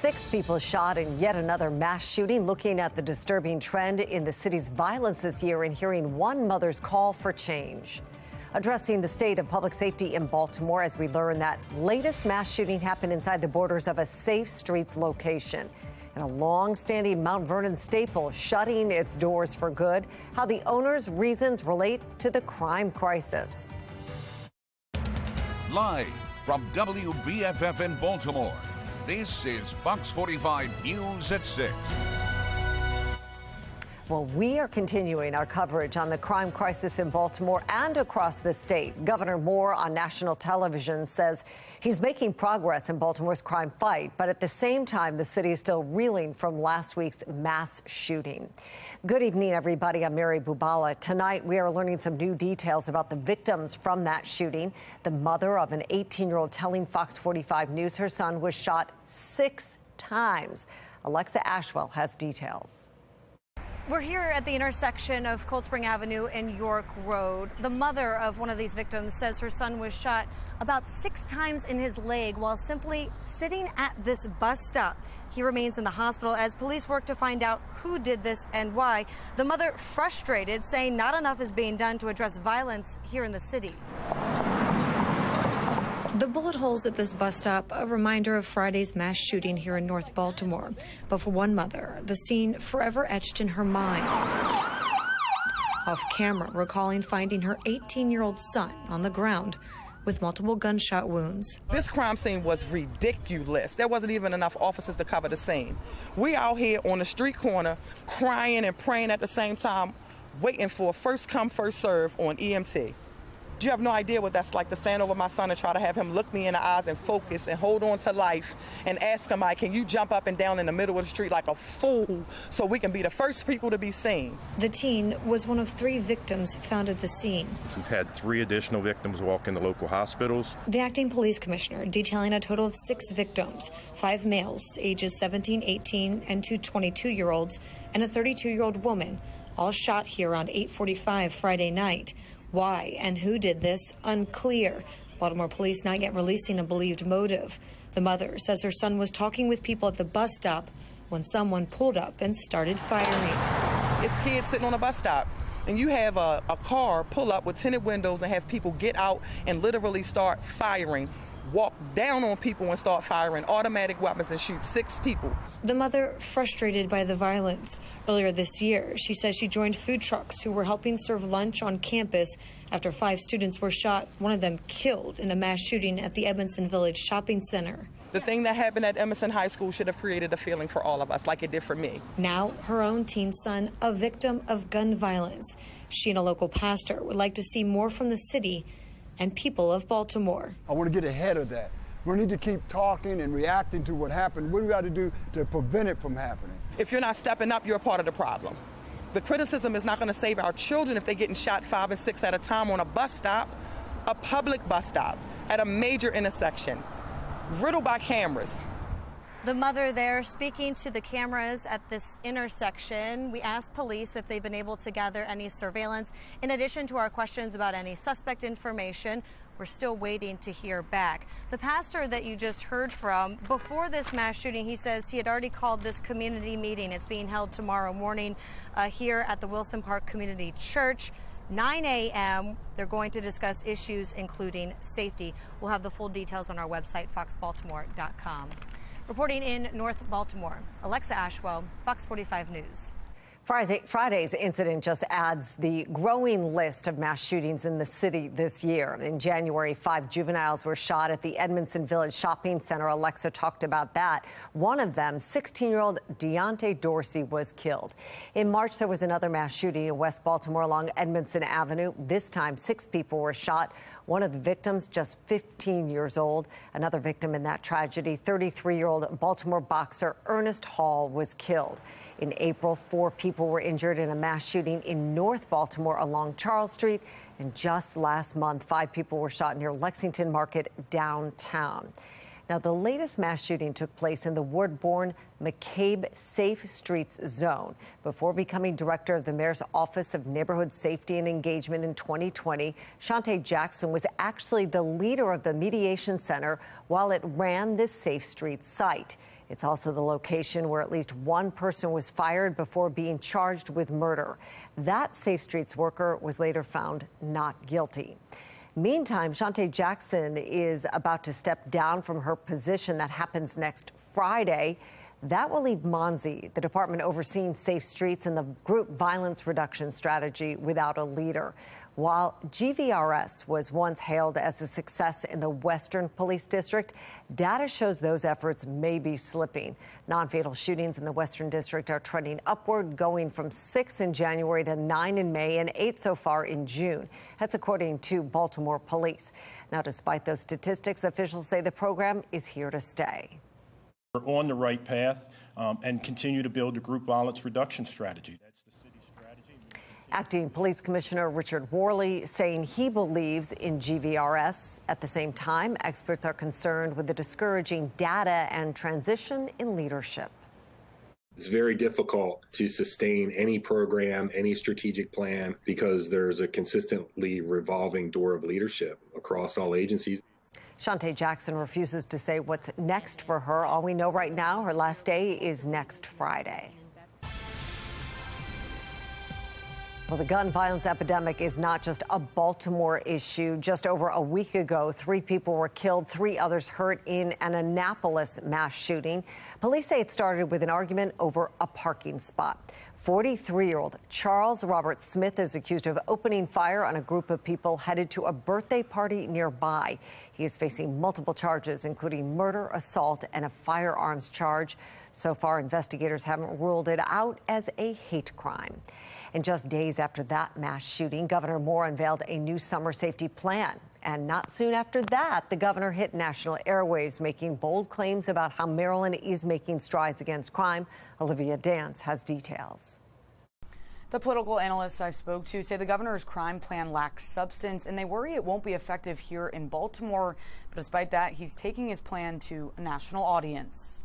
6 people shot in yet another mass shooting, looking at the disturbing trend in the city's violence this year and hearing one mother's call for change. Addressing the state of public safety in Baltimore as we learn that latest mass shooting happened inside the borders of a Safe Streets location. And a long-standing Mount Vernon staple shutting its doors for good. How the owner's reasons relate to the crime crisis. Live from WBFF in Baltimore, this is Fox 45 News at 6. Well, we are continuing our coverage on the crime crisis in Baltimore and across the state. Governor Moore on national television says he's making progress in Baltimore's crime fight, but at the same time, the city is still reeling from last week's mass shooting. Good evening, everybody. I'm Mary Bubala. Tonight, we are learning some new details about the victims from that shooting. The mother of an 18-year-old telling Fox 45 News her son was shot 6 times. Alexa Ashwell has details. We're here at the intersection of Cold Spring Avenue and York Road. The mother of one of these victims says her son was shot about 6 times in his leg while simply sitting at this bus stop. He remains in the hospital as police work to find out who did this and why. The mother frustrated, saying not enough is being done to address violence here in the city. The bullet holes at this bus stop, a reminder of Friday's mass shooting here in North Baltimore. But for one mother, the scene forever etched in her mind. Off camera, recalling finding her 18-year-old son on the ground with multiple gunshot wounds. This crime scene was ridiculous. There wasn't even enough officers to cover the scene. We out here on the street corner crying and praying at the same time, waiting for first come, first serve on EMT. You have no idea what that's like, to stand over my son and try to have him look me in the eyes and focus and hold on to life and ask him, like, can you jump up and down in the middle of the street like a fool so we can be the first people to be seen? The teen was one of 3 victims found at the scene. We've had 3 additional victims walk in the local hospitals. The acting police commissioner detailing a total of 6 victims, 5 males, ages 17, 18, and 2 22-year-olds, and a 32-year-old woman, all shot here around 8:45 Friday night. Why and who did this? Unclear. Baltimore police not yet releasing a believed motive. The mother says her son was talking with people at the bus stop when someone pulled up and started firing. It's kids sitting on a bus stop, and you have a car pull up with tinted windows and have people get out and literally start firing, walk down on people and start firing automatic weapons and shoot 6 people. The mother frustrated by the violence. Earlier this year, she says she joined food trucks who were helping serve lunch on campus after 5 students were shot, one of them killed in a mass shooting at the Edmondson Village Shopping Center. The thing that happened at Emerson High School should have created a feeling for all of us, like it did for me. Now, her own teen son, a victim of gun violence. She and a local pastor would like to see more from the city and people of Baltimore. I want to get ahead of that. We need to keep talking and reacting to what happened. What do we got to do to prevent it from happening? If you're not stepping up, you're a part of the problem. The criticism is not going to save our children if they're getting shot 5 and 6 at a time on a bus stop, a public bus stop, at a major intersection, riddled by cameras. The mother there speaking to the cameras at this intersection. We asked police if they've been able to gather any surveillance. In addition to our questions about any suspect information, we're still waiting to hear back. The pastor that you just heard from, before this mass shooting, he says he had already called this community meeting. It's being held tomorrow morning here at the Wilson Park Community Church. 9 a.m. They're going to discuss issues including safety. We'll have the full details on our website, foxbaltimore.com. Reporting in North Baltimore, Alexa Ashwell, Fox 45 News. Friday's incident just adds the growing list of mass shootings in the city this year. In January, 5 juveniles were shot at the Edmondson Village Shopping Center. Alexa talked about that. One of them, 16-year-old Deontay Dorsey, was killed. In March, there was another mass shooting in West Baltimore along Edmondson Avenue. This time, 6 people were shot. One of the victims, just 15 years old. Another victim in that tragedy, 33-year-old Baltimore boxer Ernest Hall, was killed. In April, 4 people were injured in a mass shooting in North Baltimore along Charles Street. And just last month, 5 people were shot near Lexington Market downtown. Now, the latest mass shooting took place in the Ward-born McCabe Safe Streets zone. Before becoming director of the mayor's Office of Neighborhood Safety and Engagement in 2020, Shantae Jackson was actually the leader of the mediation center while it ran this Safe Streets site. It's also the location where at least one person was fired before being charged with murder. That Safe Streets worker was later found not guilty. Meantime, Shante Jackson is about to step down from her position. That happens next Friday. That will leave Monzi, the department overseeing Safe Streets and the group violence reduction strategy, without a leader. While GVRS was once hailed as a success in the Western Police District, data shows those efforts may be slipping. Non-fatal shootings in the Western District are trending upward, going from 6 in January to 9 in May and 8 so far in June. That's according to Baltimore police. Now, despite those statistics, officials say the program is here to stay. We're on the right path and continue to build a group violence reduction strategy. That's the city's strategy. Acting Police Commissioner Richard Worley saying he believes in GVRS. At the same time, experts are concerned with the discouraging data and transition in leadership. It's very difficult to sustain any program, any strategic plan, because there's a consistently revolving door of leadership across all agencies. Shante Jackson refuses to say what's next for her. All we know right now, her last day is next Friday. Well, the gun violence epidemic is not just a Baltimore issue. Just over a week ago, 3 people were killed, 3 others hurt in an Annapolis mass shooting. Police say it started with an argument over a parking spot. 43-year-old Charles Robert Smith is accused of opening fire on a group of people headed to a birthday party nearby. He is facing multiple charges, including murder, assault, and a firearms charge. So far, investigators haven't ruled it out as a hate crime. And just days after that mass shooting, Governor Moore unveiled a new summer safety plan. And not soon after that, the governor hit national airwaves, making bold claims about how Maryland is making strides against crime. Olivia Dance has details. The political analysts I spoke to say the governor's crime plan lacks substance, and they worry it won't be effective here in Baltimore. But despite that, he's taking his plan to a national audience.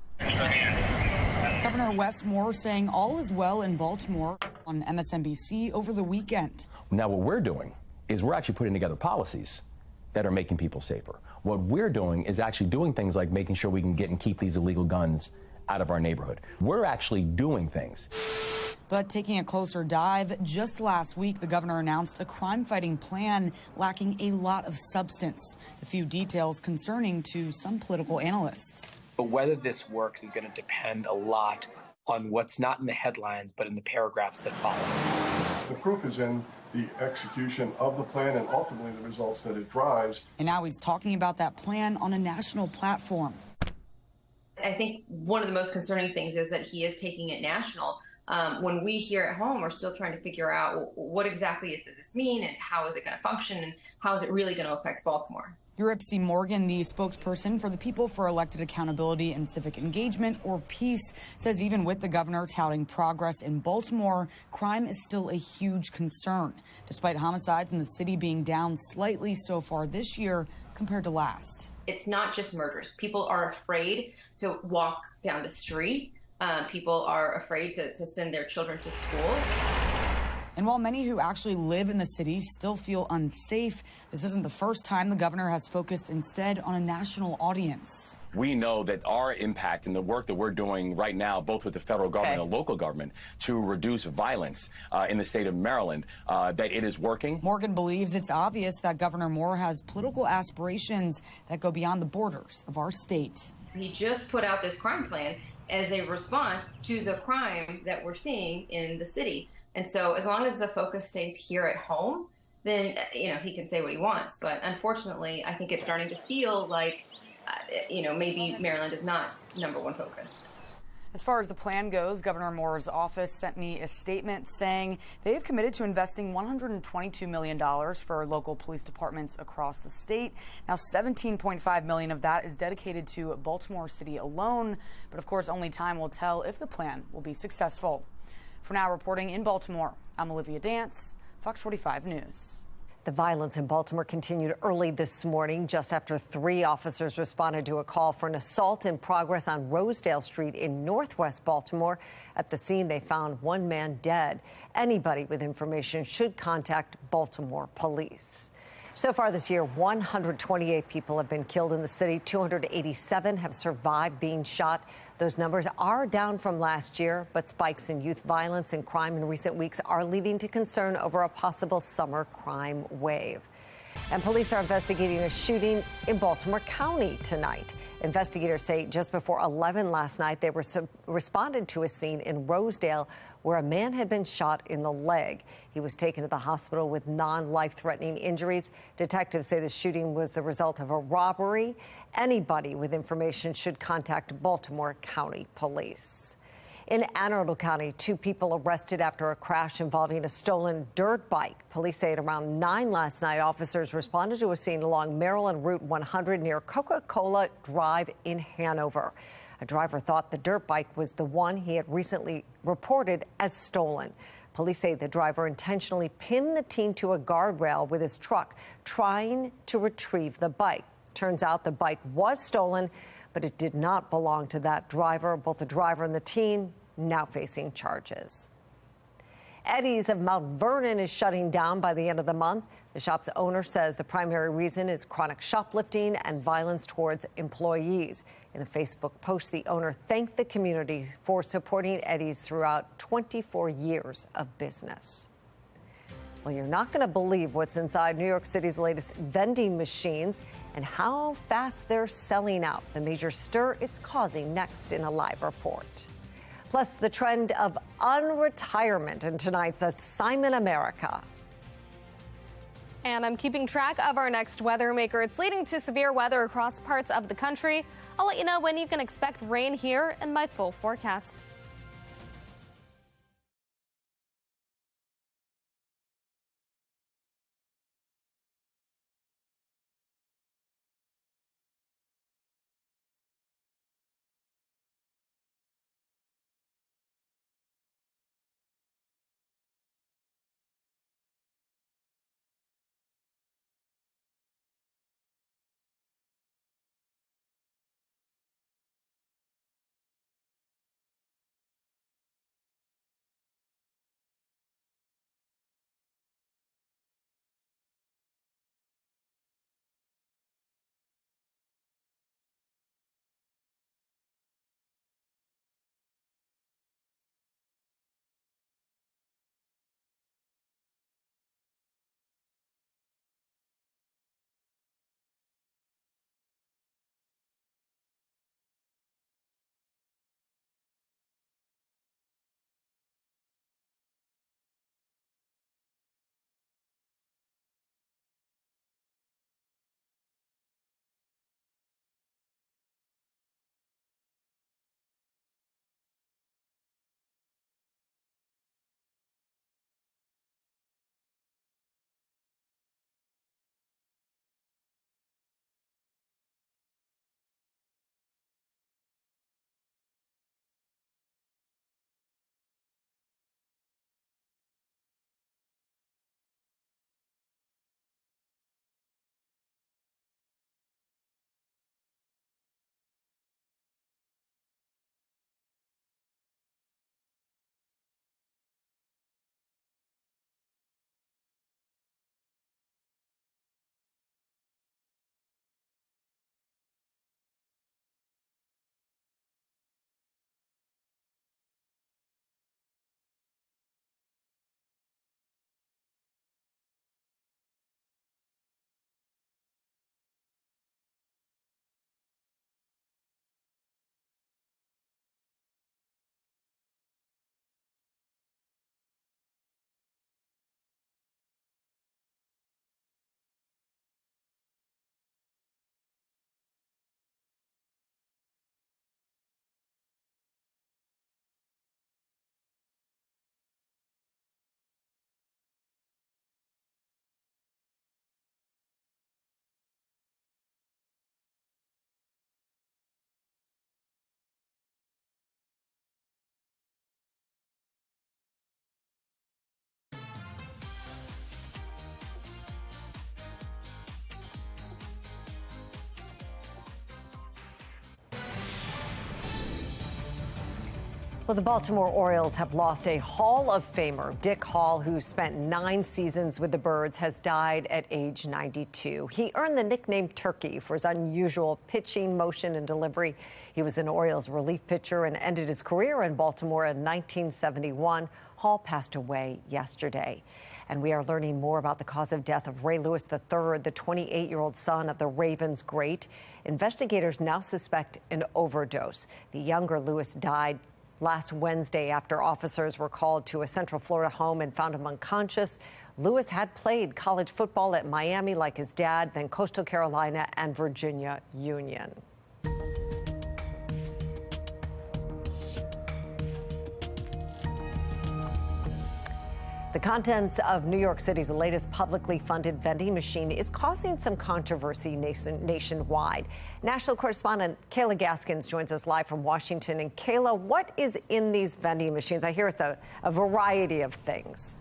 Governor Wes Moore saying all is well in Baltimore on MSNBC over the weekend. Now, what we're doing is we're actually putting together policies that are making people safer. What we're doing is actually doing things like making sure we can get and keep these illegal guns out of our neighborhood. We're actually doing things. But taking a closer dive, just last week, the governor announced a crime-fighting plan lacking a lot of substance. A few details concerning to some political analysts. But whether this works is going to depend a lot on what's not in the headlines, but in the paragraphs that follow. The proof is in the execution of the plan and ultimately the results that it drives. And now he's talking about that plan on a national platform. I think one of the most concerning things is that he is taking it national. When we here at home are still trying to figure out what exactly does this mean and how is it going to function and how is it really going to affect Baltimore. Eurypsy Morgan, the spokesperson for the People for Elected Accountability and Civic Engagement, or PEACE, says even with the governor touting progress in Baltimore, crime is still a huge concern, despite homicides in the city being down slightly so far this year compared to last. It's not just murders. People are afraid to walk down the street. People are afraid to send their children to school. And while many who actually live in the city still feel unsafe, this isn't the first time the governor has focused instead on a national audience. We know that our impact and the work that we're doing right now, both with the federal government and local government, to reduce violence in the state of Maryland, that it is working. Morgan believes it's obvious that Governor Moore has political aspirations that go beyond the borders of our state. He just put out this crime plan as a response to the crime that we're seeing in the city. And so as long as the focus stays here at home, then, he can say what he wants. But unfortunately, I think it's starting to feel like, maybe Maryland is not #1 focus. As far as the plan goes, Governor Moore's office sent me a statement saying they have committed to investing $122 million for local police departments across the state. Now, $17.5 million of that is dedicated to Baltimore City alone. But of course, only time will tell if the plan will be successful. For now, reporting in Baltimore, I'm Olivia Dance, Fox 45 News. The violence in Baltimore continued early this morning, just after 3 officers responded to a call for an assault in progress on Rosedale Street in northwest Baltimore. At the scene, they found 1 man dead. Anybody with information should contact Baltimore police. So far this year, 128 people have been killed in the city. 287 have survived being shot. Those numbers are down from last year, but spikes in youth violence and crime in recent weeks are leading to concern over a possible summer crime wave. And police are investigating a shooting in Baltimore County tonight. Investigators say just before 11 last night, they responded to a scene in Rosedale where a man had been shot in the leg. He was taken to the hospital with non-life-threatening injuries. Detectives say the shooting was the result of a robbery. Anybody with information should contact Baltimore County Police. In Anne Arundel County, 2 people arrested after a crash involving a stolen dirt bike. Police say at around 9 last night, officers responded to a scene along Maryland Route 100 near Coca-Cola Drive in Hanover. A driver thought the dirt bike was the one he had recently reported as stolen. Police say the driver intentionally pinned the teen to a guardrail with his truck, trying to retrieve the bike. Turns out the bike was stolen, but it did not belong to that driver. Both the driver and the teen now facing charges. Eddie's of Mount Vernon is shutting down by the end of the month. The shop's owner says the primary reason is chronic shoplifting and violence towards employees. In a Facebook post, the owner thanked the community for supporting Eddie's throughout 24 years of business. Well, you're not going to believe what's inside New York City's latest vending machines and how fast they're selling out. The major stir it's causing next in a live report. Plus, the trend of unretirement in tonight's Assignment America. And I'm keeping track of our next weather maker. It's leading to severe weather across parts of the country. I'll let you know when you can expect rain here in my full forecast. Well, the Baltimore Orioles have lost a Hall of Famer. Dick Hall, who spent 9 seasons with the Birds, has died at age 92. He earned the nickname Turkey for his unusual pitching, motion, and delivery. He was an Orioles relief pitcher and ended his career in Baltimore in 1971. Hall passed away yesterday. And we are learning more about the cause of death of Ray Lewis III, the 28-year-old son of the Ravens great. Investigators now suspect an overdose. The younger Lewis died last Wednesday after officers were called to a Central Florida home and found him unconscious. Lewis had played college football at Miami like his dad, then Coastal Carolina and Virginia Union. The contents of New York City's latest publicly funded vending machine is causing some controversy nationwide. National correspondent Kayla Gaskins joins us live from Washington. And Kayla, what is in these vending machines? I hear it's a variety of things.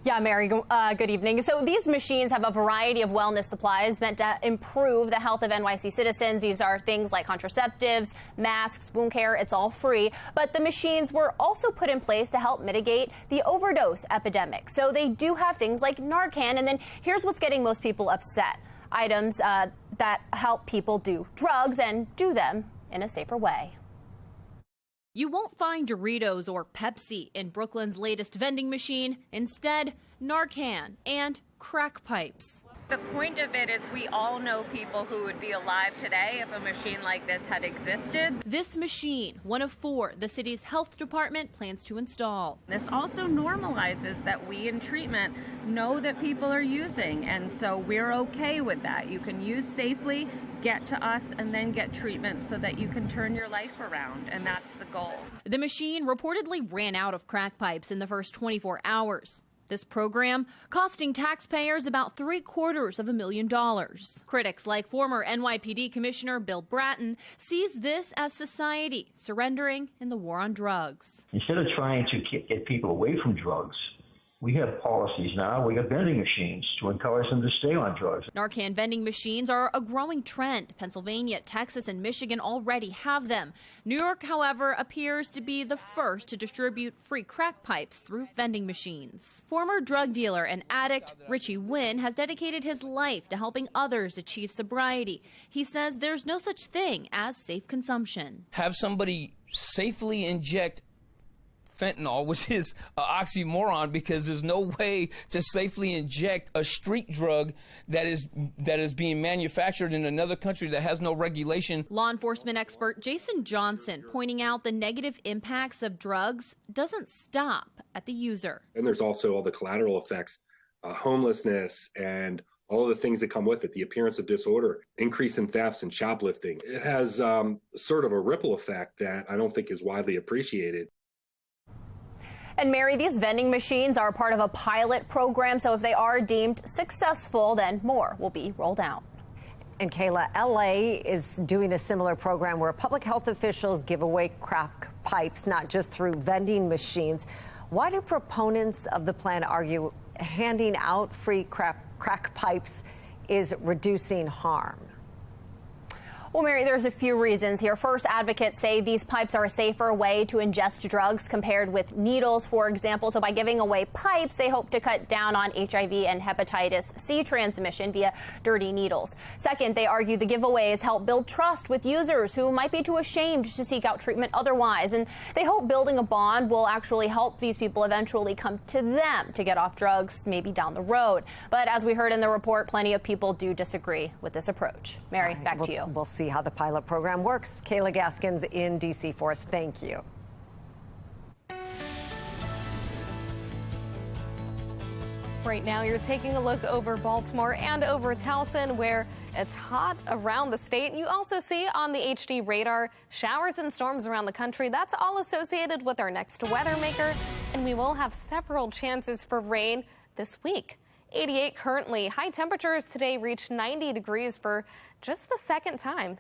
Yeah, Mary, good evening. So these machines have a variety of wellness supplies meant to improve the health of NYC citizens. These are things like contraceptives, masks, wound care. It's all free. But the machines were also put in place to help mitigate the overdose epidemic. So they do have things like Narcan. And then here's what's getting most people upset. Items that help people do drugs and do them in a safer way. You won't find Doritos or Pepsi in Brooklyn's latest vending machine. Instead, Narcan and crack pipes. The point of it is we all know people who would be alive today if a machine like this had existed. This machine, one of 4 the city's health department plans to install. This also normalizes that we in treatment know that people are using, and so we're okay with that. You can use safely, get to us, and then get treatment so that you can turn your life around, and that's the goal. The machine reportedly ran out of crack pipes in the first 24 hours. This program costing taxpayers about $750,000. Critics like former NYPD Commissioner Bill Bratton sees this as society surrendering in the war on drugs. Instead of trying to get people away from drugs, we have policies now. We have vending machines to encourage them to stay on drugs. Narcan vending machines are a growing trend. Pennsylvania, Texas, and Michigan already have them. New York, however, appears to be the first to distribute free crack pipes through vending machines. Former drug dealer and addict Richie Wynn has dedicated his life to helping others achieve sobriety. He says there's no such thing as safe consumption. Have somebody safely inject fentanyl, which is an oxymoron, because there's no way to safely inject a street drug that is being manufactured in another country that has no regulation. Law enforcement expert Jason Johnson pointing out the negative impacts of drugs doesn't stop at the user. And there's also all the collateral effects, homelessness, and all the things that come with it, the appearance of disorder, increase in thefts and shoplifting. It has sort of a ripple effect that I don't think is widely appreciated. And Mary, these vending machines are part of a pilot program, so if they are deemed successful, then more will be rolled out. And Kayla, LA is doing a similar program where public health officials give away crack pipes, not just through vending machines. Why do proponents of the plan argue handing out free crack pipes is reducing harm? Well, Mary, there's a few reasons here. First, advocates say these pipes are a safer way to ingest drugs compared with needles, for example. So by giving away pipes, they hope to cut down on HIV and hepatitis C transmission via dirty needles. Second, they argue the giveaways help build trust with users who might be too ashamed to seek out treatment otherwise. And they hope building a bond will actually help these people eventually come to them to get off drugs, maybe down the road. But as we heard in the report, plenty of people do disagree with this approach. Mary, back to you. We'll see how the pilot program works. Kayla Gaskins in D.C. for us. Thank you. Right now, you're taking a look over Baltimore and over Towson, where it's hot around the state. You also see on the HD radar showers and storms around the country. That's all associated with our next weather maker, and we will have several chances for rain this week. 88 currently. High temperatures today reached 90 degrees for just the second time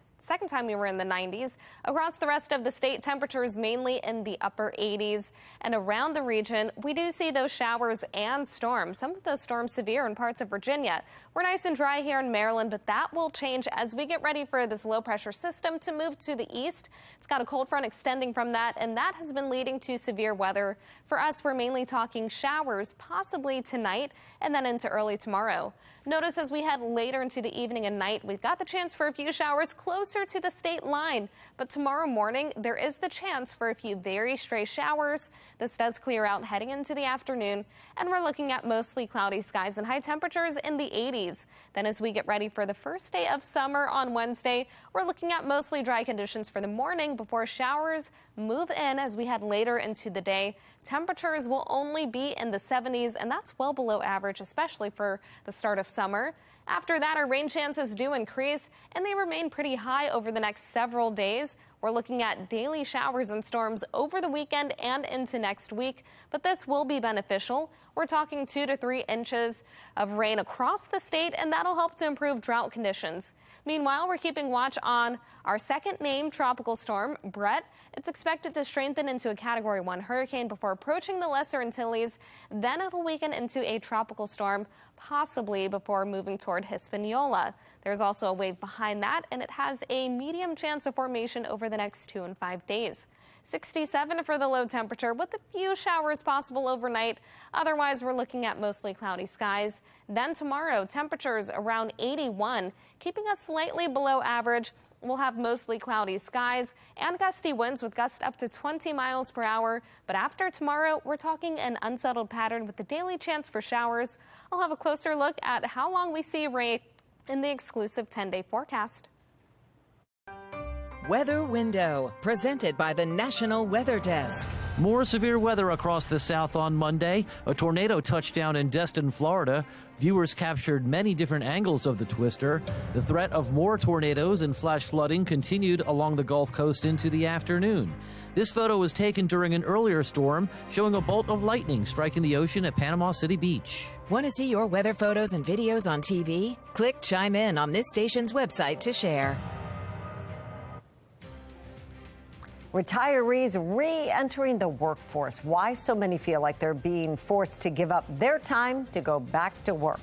we were in the 90s. Across the rest of the state, temperatures mainly in the upper 80s. And around the region, we do see those showers and storms. Some of those storms severe in parts of Virginia. We're We're nice and dry here in Maryland, but that will change as we get ready for this low pressure system to move to the east. It's got a cold front extending from that, and that has been leading to severe weather. For us, we're mainly talking showers, possibly tonight and then into early tomorrow. Notice as we head later into the evening and night, we've got the chance for a few showers closer to the state line. But tomorrow morning, there is the chance for a few very stray showers. This does clear out heading into the afternoon, and we're looking at mostly cloudy skies and high temperatures in the 80s. Then as we get ready for the first day of summer on Wednesday, we're looking at mostly dry conditions for the morning before showers move in as we head later into the day. Temperatures will only be in the 70s, and that's well below average, especially for the start of summer. After that, our rain chances do increase, and they remain pretty high over the next several days. We're looking at daily showers and storms over the weekend and into next week, but this will be beneficial. We're talking 2 to 3 inches of rain across the state, and that'll help to improve drought conditions. Meanwhile, we're keeping watch on our second named tropical storm, Brett. It's expected to strengthen into a Category 1 hurricane before approaching the Lesser Antilles. Then it'll weaken into a tropical storm, possibly before moving toward Hispaniola. There's also a wave behind that, and it has a medium chance of formation over the next 2 and 5 days. 67 for the low temperature with a few showers possible overnight. Otherwise, we're looking at mostly cloudy skies. Then tomorrow, temperatures around 81, keeping us slightly below average. We'll have mostly cloudy skies and gusty winds with gusts up to 20 miles per hour. But after tomorrow, we're talking an unsettled pattern with a daily chance for showers. I'll have a closer look at how long we see rain in the exclusive 10-day forecast. Weather Window, presented by the National Weather Desk. More severe weather across the South on Monday. A tornado touched down in Destin, Florida. Viewers captured many different angles of the twister. The threat of more tornadoes and flash flooding continued along the Gulf Coast into the afternoon. This photo was taken during an earlier storm, showing a bolt of lightning striking the ocean at Panama City Beach. Want to see your weather photos and videos on TV? Click Chime In on this station's website to share. Retirees re-entering the workforce. Why so many feel like they're being forced to give up their time to go back to work.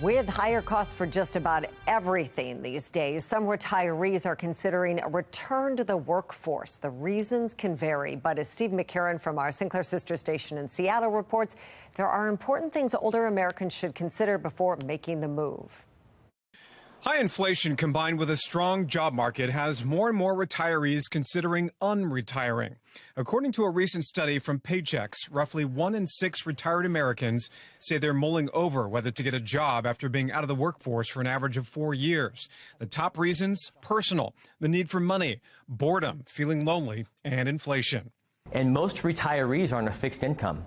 With higher costs for just about everything these days, some retirees are considering a return to the workforce. The reasons can vary, but as Steve McCarran from our Sinclair sister station in Seattle reports, there are important things older Americans should consider before making the move. High inflation combined with a strong job market has more and more retirees considering unretiring. According to a recent study from Paychex, roughly 1 in 6 retired Americans say they're mulling over whether to get a job after being out of the workforce for an average of 4 years. The top reasons: personal, the need for money, boredom, feeling lonely, and inflation. And most retirees are on a fixed income.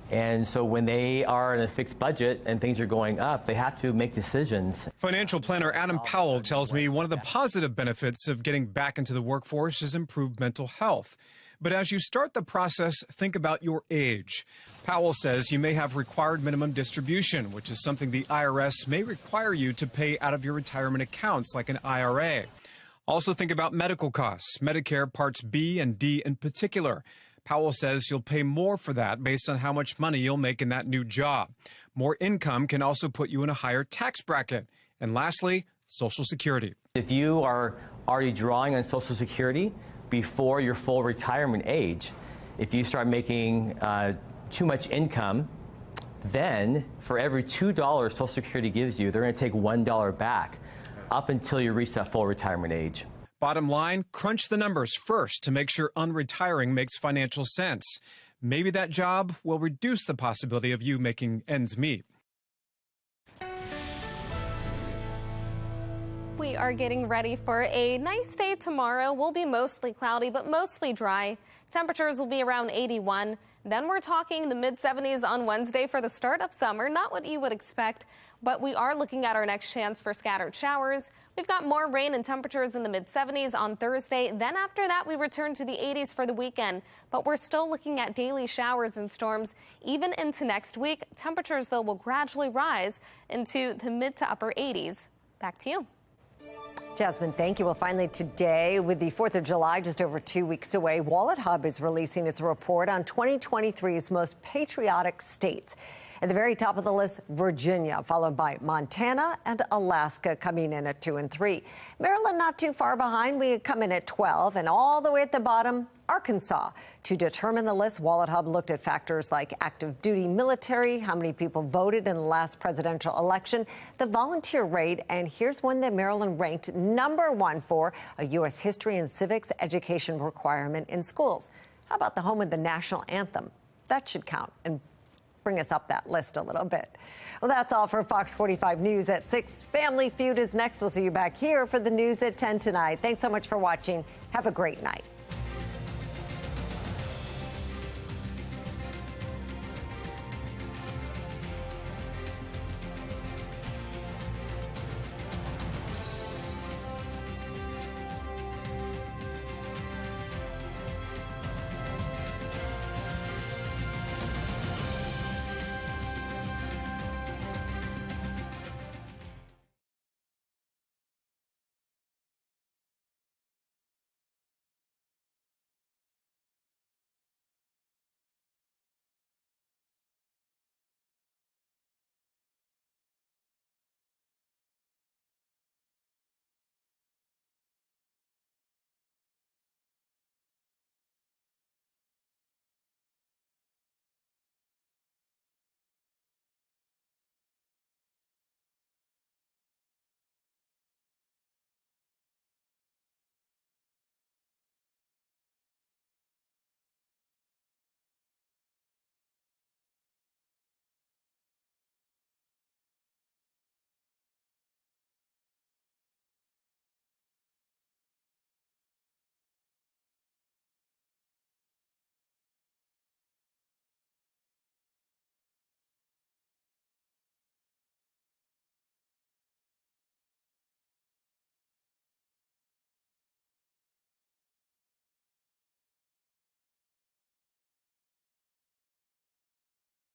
And so when they are in a fixed budget and things are going up, they have to make decisions. Financial planner Adam Powell tells me one of the positive benefits of getting back into the workforce is improved mental health. But as you start the process, think about your age. Powell says you may have required minimum distribution, which is something the IRS may require you to pay out of your retirement accounts, like an IRA. Also think about medical costs, Medicare Parts B and D in particular. Powell says you'll pay more for that based on how much money you'll make in that new job. More income can also put you in a higher tax bracket. And lastly, Social Security. If you are already drawing on Social Security before your full retirement age, if you start making too much income, then for every $2 Social Security gives you, they're going to take $1 back up until you reach that full retirement age. Bottom line, crunch the numbers first to make sure unretiring makes financial sense. Maybe that job will reduce the possibility of you making ends meet. We are getting ready for a nice day tomorrow. Will be mostly cloudy, but mostly dry. Temperatures will be around 81. Then we're talking the mid-70s on Wednesday for the start of summer. Not what you would expect, but we are looking at our next chance for scattered showers. We've got more rain and temperatures in the mid-70s on Thursday. Then after that, we return to the 80s for the weekend. But we're still looking at daily showers and storms even into next week. Temperatures, though, will gradually rise into the mid to upper 80s. Back to you. Jasmine, thank you. Well, finally today, with the 4th of July just over 2 weeks away, Wallet Hub is releasing its report on 2023's most patriotic states. At the very top of the list, Virginia, followed by Montana and Alaska coming in at 2 and 3. Maryland not too far behind. We come in at 12, and all the way at the bottom, Arkansas. To determine the list, Wallet Hub looked at factors like active duty military, how many people voted in the last presidential election, the volunteer rate, and here's one that Maryland ranked #1 for, a U.S. history and civics education requirement in schools. How about the home of the national anthem? That should count and bring us up that list a little bit. Well, that's all for Fox 45 News at 6. Family Feud is next. We'll see you back here for the news at 10 tonight. Thanks so much for watching. Have a great night.